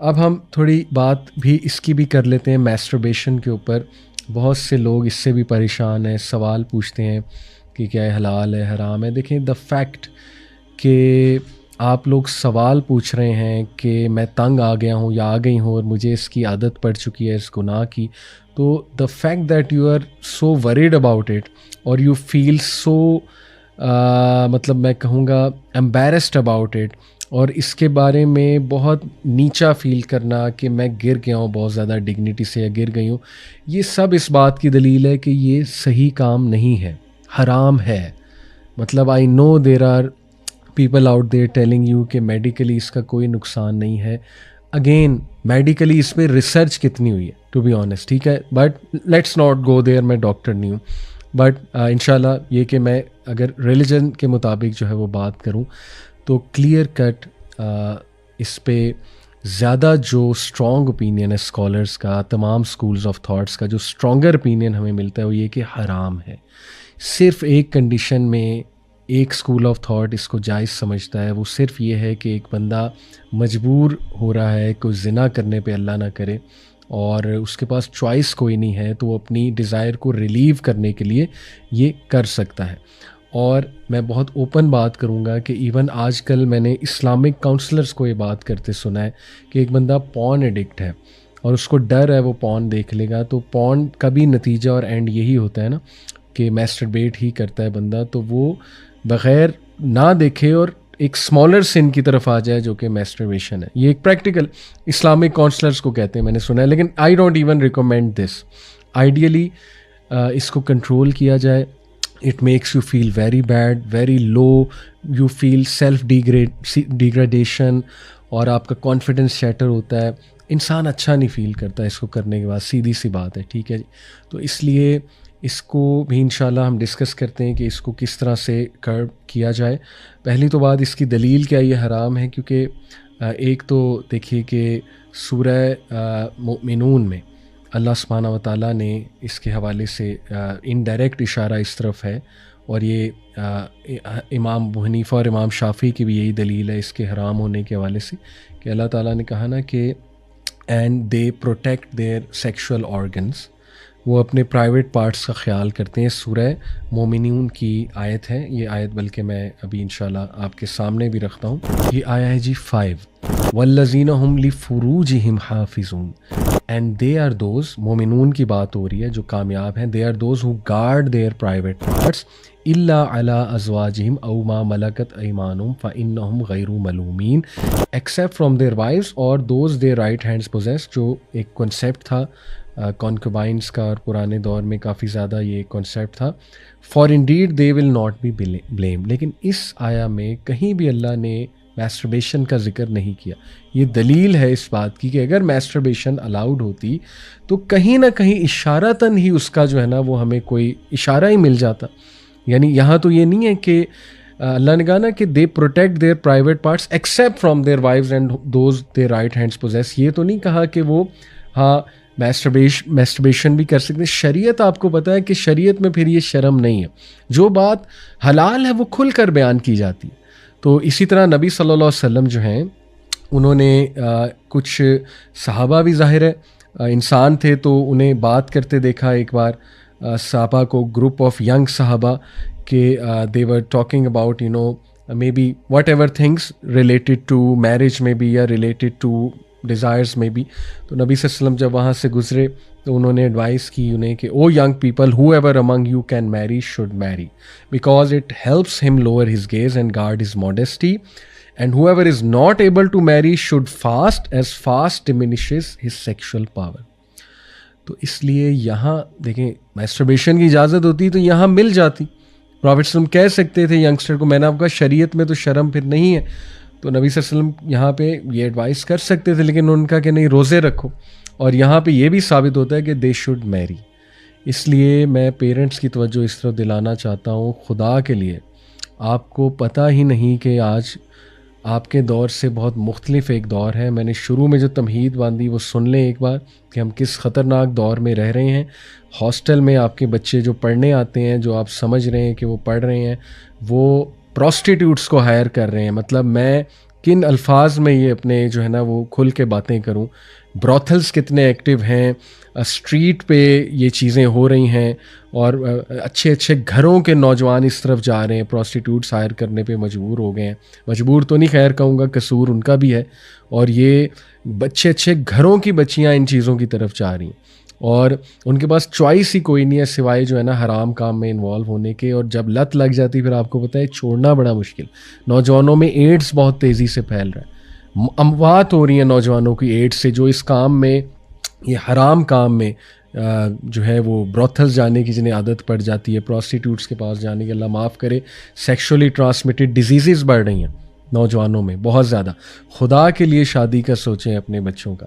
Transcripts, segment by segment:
اب ہم تھوڑی بات بھی اس کی بھی کر لیتے ہیں میسٹربیشن کے اوپر. بہت سے لوگ اس سے بھی پریشان ہیں, سوال پوچھتے ہیں کہ کیا یہ حلال ہے حرام ہے. دیکھیں, دا فیکٹ کہ آپ لوگ سوال پوچھ رہے ہیں کہ میں تنگ آ گیا ہوں یا آ گئی ہوں اور مجھے اس کی عادت پڑ چکی ہے اس گناہ کی, تو the fact that you are so worried about it اور یو فیل سو مطلب میں کہوں گا امبیرسڈ اباؤٹ اٹ, اور اس کے بارے میں بہت نیچا فیل کرنا کہ میں گر گیا ہوں بہت زیادہ ڈگنیٹی سے یا گر گئی ہوں, یہ سب اس بات کی دلیل ہے کہ یہ صحیح کام نہیں ہے, حرام ہے. مطلب I know there are people out there telling you کہ میڈیکلی اس کا کوئی نقصان نہیں ہے. اگین میڈیکلی اس پہ ریسرچ کتنی ہوئی ہے ٹو بی آنیسٹ, ٹھیک ہے, بٹ لیٹس ناٹ گو دیر, میں ڈاکٹر نہیں ہوں. بٹ انشاءاللہ یہ کہ میں اگر ریلیجن کے مطابق جو ہے وہ بات کروں تو کلیئر کٹ اس پہ زیادہ جو اسٹرانگ اوپینین ہے اسکالرس کا, تمام اسکولز آف تھاٹس کا جو اسٹرانگر اوپینین ہمیں ملتا ہے وہ یہ کہ حرام ہے. صرف ایک کنڈیشن میں ایک اسکول آف تھاٹ اس کو جائز سمجھتا ہے, وہ صرف یہ ہے کہ ایک بندہ مجبور ہو رہا ہے کوئی زنا کرنے پہ, اللہ نہ کرے, اور اس کے پاس چوائس کوئی نہیں ہے, تو وہ اپنی ڈیزائر کو ریلیو کرنے کے لیے یہ کر سکتا ہے. اور میں بہت اوپن بات کروں گا کہ ایون آج کل میں نے اسلامک کاؤنسلرز کو یہ بات کرتے سنا ہے کہ ایک بندہ پون ایڈکٹ ہے اور اس کو ڈر ہے وہ پون دیکھ لے گا, تو پون کا بھی نتیجہ اور اینڈ یہی ہوتا ہے نا کہ میسٹربیٹ ہی کرتا ہے بندہ, تو وہ بغیر نہ دیکھے اور ایک اسمالر سن کی طرف آ جائے جو کہ میسٹربیشن ہے. یہ ایک پریکٹیکل اسلامک کاؤنسلرز کو کہتے ہیں, میں نے سنا ہے, لیکن I don't even recommend this. Ideally اس کو کنٹرول کیا جائے. It makes you feel very bad, very low, you feel self degradation, اور آپ کا کانفیڈنس شیٹر ہوتا ہے. انسان اچھا نہیں فیل کرتا اس کو کرنے کے بعد, سیدھی سی بات ہے, ٹھیک ہے جی. تو اس لیے اس کو بھی انشاءاللہ ہم ڈسکس کرتے ہیں کہ اس کو کس طرح سے کرب کیا جائے. پہلی تو بات اس کی دلیل کیا یہ حرام ہے, کیونکہ ایک تو دیکھیے کہ سورہ مؤمنون میں اللہ سبحانہ و تعالیٰ نے اس کے حوالے سے انڈائریکٹ اشارہ اس طرف ہے, اور یہ امام ابو حنیفہ اور امام شافعی کی بھی یہی دلیل ہے اس کے حرام ہونے کے حوالے سے, کہ اللہ تعالیٰ نے کہا نا کہ and they protect their sexual organs, وہ اپنے پرائیویٹ پارٹس کا خیال کرتے ہیں. سورہ مومنون کی آیت ہے یہ آیت, بلکہ میں ابھی انشاءاللہ آپ کے سامنے بھی رکھتا ہوں. یہ آیا ہے جی 5, والذین هم لفروجہم حافظون, اینڈ دے آر دوز, مومنون کی بات ہو رہی ہے جو کامیاب ہیں, they are those who guard their private parts الا علی ازواجہم او ما ملکت ایمانہم فانہم غیر ملومین, ایکسیپٹ فرام دیئر وائفز اور those their right hands possess, جو ایک کنسیپٹ تھا کانکوبائنس کا, اور پرانے دور میں کافی زیادہ یہ کنسیپٹ تھا. For indeed they will not be blame. لیکن اس آیا میں کہیں بھی اللہ نے میسٹربیشن کا ذکر نہیں کیا. یہ دلیل ہے اس بات کی کہ اگر میسٹربیشن الاؤڈ ہوتی تو کہیں نہ کہیں اشارتاً ہی اس کا جو ہے نا وہ ہمیں کوئی اشارہ ہی مل جاتا. یعنی یہاں تو یہ نہیں ہے کہ اللہ نے کہا نا کہ they protect their private parts except from their wives and those their right hands possess, یہ تو نہیں کہا کہ وہ ہاں میسٹربیشن بھی کر سکتے ہیں. شریعت آپ کو پتہ ہے کہ شریعت میں پھر یہ شرم نہیں ہے, جو بات حلال ہے وہ کھل کر بیان کی جاتی ہے. تو اسی طرح نبی صلی اللہ علیہ وسلم جو ہیں انہوں نے کچھ صحابہ بھی ظاہر ہے انسان تھے, تو انہیں بات کرتے دیکھا ایک بار صحابہ کو, گروپ آف ینگ صحابہ, کہ they were talking about maybe whatever things related to marriage میں بھی یا ریلیٹڈ ٹو ڈیزائرز میں بھی. تو نبی صلی اللہ علیہ وسلم جب وہاں سے گزرے تو انہوں نے ایڈوائس کی انہیں کہ O young people, whoever among you can marry should marry, because it helps him lower his gaze and guard his modesty, and whoever is not able to marry should fast as fast diminishes his sexual power. تو اس لیے یہاں دیکھیں میسٹربیشن کی اجازت ہوتی تو یہاں مل جاتی. پروفیٹ صلی اللہ علیہ وسلم کہہ سکتے تھے ینگسٹر کو, میں نے آپ کا شریعت میں تو شرم پھر نہیں ہے, تو نبی صلی اللہ علیہ وسلم یہاں پہ یہ ایڈوائس کر سکتے تھے, لیکن ان کا کہ نہیں روزے رکھو. اور یہاں پہ یہ بھی ثابت ہوتا ہے کہ دے شوڈ میری. اس لیے میں پیرنٹس کی توجہ اس طرح دلانا چاہتا ہوں, خدا کے لیے آپ کو پتہ ہی نہیں کہ آج آپ کے دور سے بہت مختلف ایک دور ہے. میں نے شروع میں جو تمہید باندھی وہ سن لیں ایک بار کہ ہم کس خطرناک دور میں رہ رہے ہیں. ہاسٹل میں آپ کے بچے جو پڑھنے آتے ہیں, جو آپ سمجھ رہے ہیں کہ وہ پڑھ رہے ہیں, وہ پروسٹیٹیوٹس کو ہائر کر رہے ہیں. مطلب میں کن الفاظ میں یہ اپنے جو ہے نا وہ کھل کے باتیں کروں. بروتھلس کتنے ایکٹیو ہیں, اسٹریٹ پہ یہ چیزیں ہو رہی ہیں, اور اچھے اچھے گھروں کے نوجوان اس طرف جا رہے ہیں, پروسٹیٹیوٹس ہائر کرنے پہ مجبور ہو گئے ہیں. مجبور تو نہیں خیر کہوں گا, قصور ان کا بھی ہے, اور یہ اچھے گھروں کی بچیاں ان چیزوں کی طرف جا رہی ہیں, اور ان کے پاس چوائس ہی کوئی نہیں ہے سوائے جو ہے نا حرام کام میں انوالو ہونے کے. اور جب لت لگ جاتی پھر آپ کو پتہ ہے چھوڑنا بڑا مشکل. نوجوانوں میں ایڈس بہت تیزی سے پھیل رہا ہے, اموات ہو رہی ہیں نوجوانوں کی ایڈس سے, جو اس کام میں, یہ حرام کام میں جو ہے وہ بروتھلز جانے کی جنہیں عادت پڑ جاتی ہے, پروسٹیٹیوٹس کے پاس جانے کی, اللہ معاف کرے, سیکشولی ٹرانسمیٹڈ ڈیزیزز بڑھ رہی ہیں نوجوانوں میں بہت زیادہ. خدا کے لیے شادی کا سوچیں اپنے بچوں کا,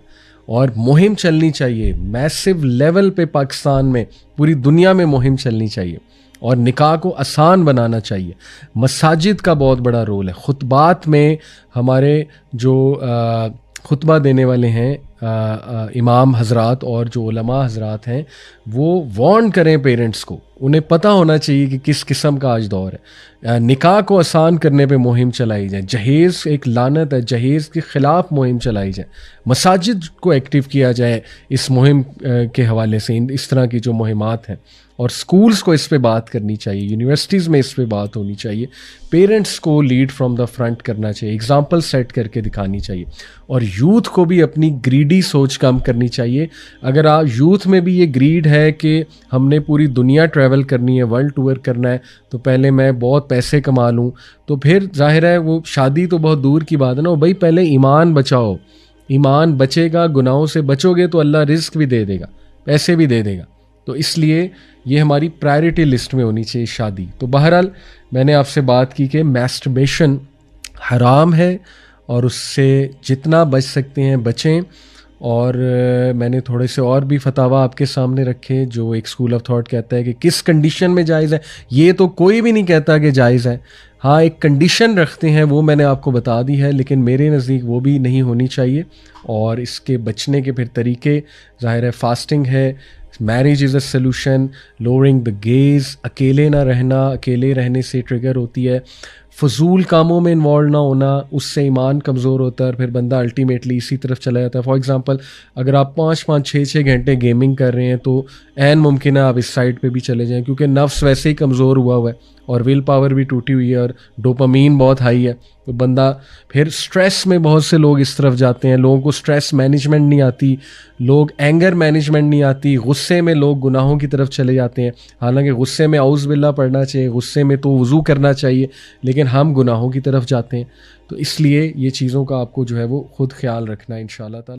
اور مہم چلنی چاہیے میسو لیول پہ, پاکستان میں, پوری دنیا میں مہم چلنی چاہیے, اور نکاح کو آسان بنانا چاہیے. مساجد کا بہت بڑا رول ہے. خطبات میں ہمارے جو خطبہ دینے والے ہیں امام حضرات اور جو علماء حضرات ہیں, وہ وارن کریں پیرنٹس کو. انہیں پتہ ہونا چاہیے کہ کس قسم کا آج دور ہے. نکاح کو آسان کرنے پہ مہم چلائی جائے. جہیز ایک لعنت ہے, جہیز کے خلاف مہم چلائی جائے. مساجد کو ایکٹیو کیا جائے اس مہم کے حوالے سے, اس طرح کی جو مہمات ہیں, اور سکولز کو اس پہ بات کرنی چاہیے, یونیورسٹیز میں اس پہ بات ہونی چاہیے. پیرنٹس کو لیڈ فرام دا فرنٹ کرنا چاہیے, اگزامپل سیٹ کر کے دکھانی چاہیے. اور یوتھ کو بھی اپنی گریڈی سوچ کم کرنی چاہیے. اگر آپ یوتھ میں بھی یہ گریڈ ہے کہ ہم نے پوری دنیا ٹریول کرنی ہے, ورلڈ ٹور کرنا ہے, تو پہلے میں بہت پیسے کما لوں, تو پھر ظاہر ہے وہ شادی تو بہت دور کی بات ہے نا. وہ بھائی پہلے ایمان بچاؤ, ایمان بچے گا, گناہوں سے بچو گے تو اللہ رزق بھی دے دے گا, پیسے بھی دے دے گا. تو اس لیے یہ ہماری پرائرٹی لسٹ میں ہونی چاہیے شادی. تو بہرحال میں نے آپ سے بات کی کہ میسٹربیشن حرام ہے, اور اس سے جتنا بچ سکتے ہیں بچیں. اور میں نے تھوڑے سے اور بھی فتاویٰ آپ کے سامنے رکھے, جو ایک اسکول آف تھاٹ کہتا ہے کہ کس کنڈیشن میں جائز ہے. یہ تو کوئی بھی نہیں کہتا کہ جائز ہے, ہاں ایک کنڈیشن رکھتے ہیں, وہ میں نے آپ کو بتا دی ہے, لیکن میرے نزدیک وہ بھی نہیں ہونی چاہیے. اور اس کے بچنے کے پھر طریقے ظاہر ہے فاسٹنگ ہے, marriage is a solution, lowering the gaze, اکیلے نہ رہنا, اکیلے رہنے سے ٹریگر ہوتی ہے, فضول کاموں میں انوالو نہ ہونا, اس سے ایمان کمزور ہوتا ہے, اور پھر بندہ الٹیمیٹلی اسی طرف چلا جاتا ہے. فار ایگزامپل اگر آپ 5-6 گھنٹے گیمنگ کر رہے ہیں تو عین ممکن ہے آپ اس سائڈ پہ بھی چلے جائیں, کیونکہ نفس ویسے ہی کمزور ہوا ہے, اور ول پاور بھی ٹوٹی ہوئی ہے, اور ڈوپامین بہت ہائی ہے. تو بندہ پھر سٹریس میں, بہت سے لوگ اس طرف جاتے ہیں, لوگوں کو سٹریس مینجمنٹ نہیں آتی, لوگ اینگر مینجمنٹ نہیں آتی, غصے میں لوگ گناہوں کی طرف چلے جاتے ہیں. حالانکہ غصے میں اعوذ باللہ پڑھنا چاہیے, غصے میں تو وضو کرنا چاہیے, لیکن ہم گناہوں کی طرف جاتے ہیں. تو اس لیے یہ چیزوں کا آپ کو جو ہے وہ خود خیال رکھنا ہے انشاءاللہ تعالی.